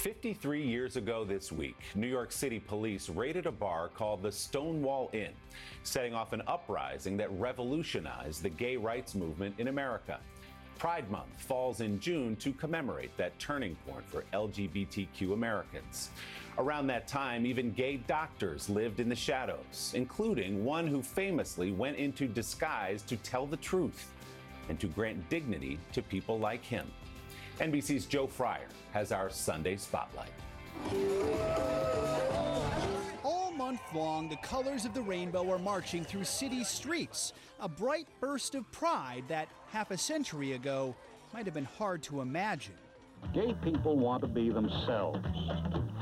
53 years ago this week, New York City police raided a bar called the Stonewall Inn, setting off an uprising that revolutionized the gay rights movement in America. Pride Month falls in June to commemorate that turning point for LGBTQ Americans. Around that time, even gay doctors lived in the shadows, including one who famously went into disguise to tell the truth and to grant dignity to people like him. NBC's Joe Fryer has our Sunday Spotlight. All month long, the colors of the rainbow are marching through city streets, a bright burst of pride that half a century ago might have been hard to imagine. Gay people want to be themselves,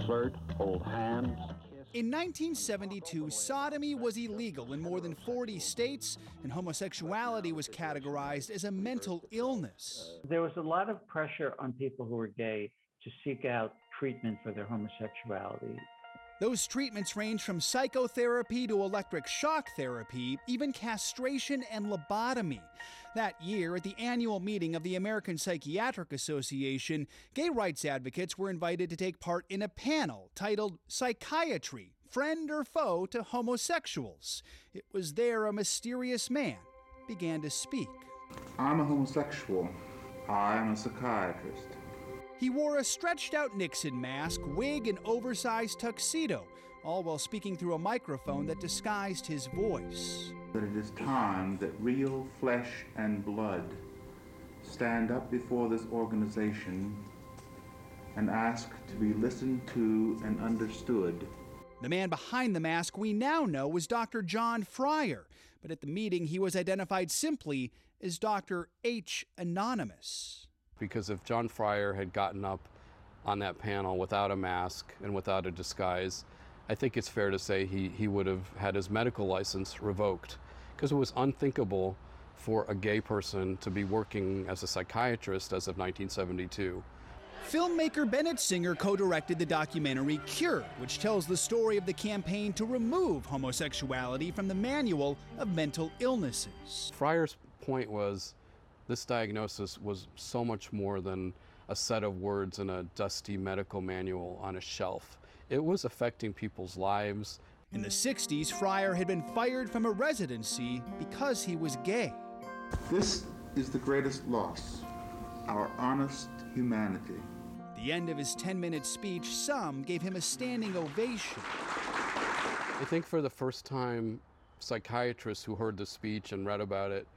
flirt, hold hands. In 1972, sodomy was illegal in more than 40 states, and homosexuality was categorized as a mental illness. There was a lot of pressure on people who were gay to seek out treatment for their homosexuality. Those treatments range from psychotherapy to electric shock therapy, even castration and lobotomy. That year, at the annual meeting of the American Psychiatric Association, gay rights advocates were invited to take part in a panel titled Psychiatry, Friend or Foe to Homosexuals. It was there a mysterious man began to speak. I'm a homosexual. I am a psychiatrist. He wore a stretched-out Nixon mask, wig, and oversized tuxedo, all while speaking through a microphone that disguised his voice. That it is time that real flesh and blood stand up before this organization and ask to be listened to and understood. The man behind the mask we now know was Dr. John Fryer, but at the meeting he was identified simply as Dr. H. Anonymous. Because if John Fryer had gotten up on that panel without a mask and without a disguise, I think it's fair to say he would have had his medical license revoked, because it was unthinkable for a gay person to be working as a psychiatrist as of 1972. Filmmaker Bennett Singer co-directed the documentary Cured, which tells the story of the campaign to remove homosexuality from the manual of mental illnesses. Fryer's point was, this diagnosis was so much more than a set of words in a dusty medical manual on a shelf. It was affecting people's lives. In the 60s, Fryer had been fired from a residency because he was gay. This is the greatest loss, our honest humanity. At the end of his 10-minute speech, some gave him a standing ovation. I think for the first time, psychiatrists who heard the speech and read about it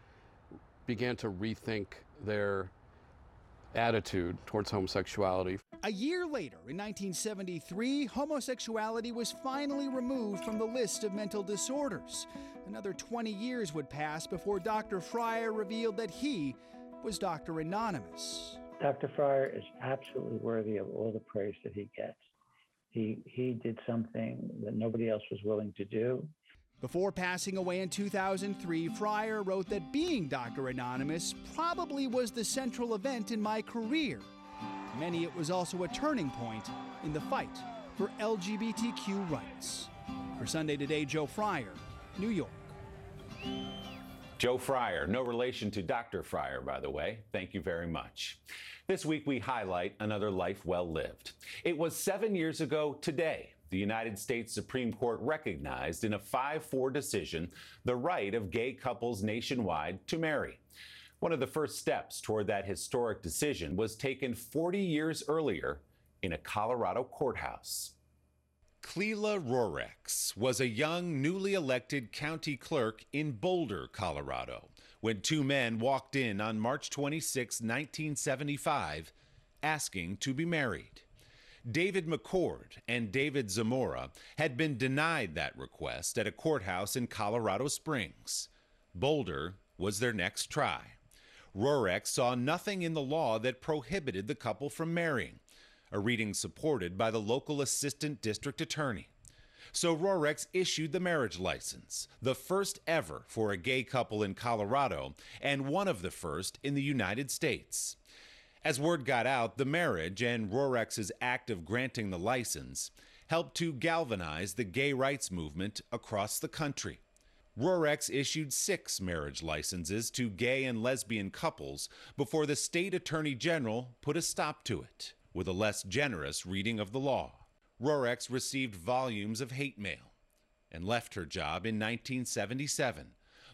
began to rethink their attitude towards homosexuality. A year later, in 1973, homosexuality was finally removed from the list of mental disorders. Another 20 years would pass before Dr. Fryer revealed that he was Dr. Anonymous. Dr. Fryer is absolutely worthy of all the praise that he gets. He did something that nobody else was willing to do. Before passing away in 2003, Fryer wrote that being Dr. Anonymous probably was the central event in my career. To many, it was also a turning point in the fight for LGBTQ rights. For Sunday Today, Joe Fryer, New York. Joe Fryer, no relation to Dr. Fryer, by the way. Thank you very much. This week, we highlight another life well lived. It was 7 years ago today. The United States Supreme Court recognized in a 5-4 decision the right of gay couples nationwide to marry. One of the first steps toward that historic decision was taken 40 years earlier in a Colorado courthouse. Clela Rorex was a young, newly elected county clerk in Boulder, Colorado, when two men walked in on March 26, 1975, asking to be married. David McCord and David Zamora had been denied that request at a courthouse in Colorado Springs. Boulder was their next try. Rorex saw nothing in the law that prohibited the couple from marrying, a reading supported by the local assistant district attorney. So Rorex issued the marriage license, the first ever for a gay couple in Colorado and one of the first in the United States. As word got out, the marriage and Rorex's act of granting the license helped to galvanize the gay rights movement across the country. Rorex issued 6 marriage licenses to gay and lesbian couples before the state attorney general put a stop to it. with a less generous reading of the law. Rorex received volumes of hate mail and left her job in 1977,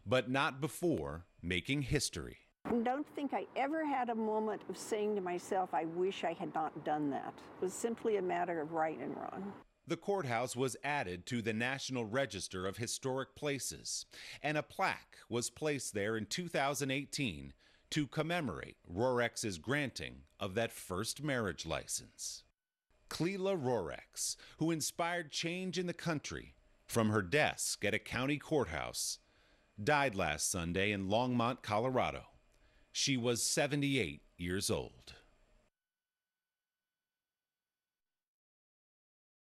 but not before making history. I don't think I ever had a moment of saying to myself, I wish I had not done that. It was simply a matter of right and wrong. The courthouse was added to the National Register of Historic Places, and a plaque was placed there in 2018 to commemorate Rorex's granting of that first marriage license. Clela Rorex, who inspired change in the country from her desk at a county courthouse, died last Sunday in Longmont, Colorado. She was 78 years old.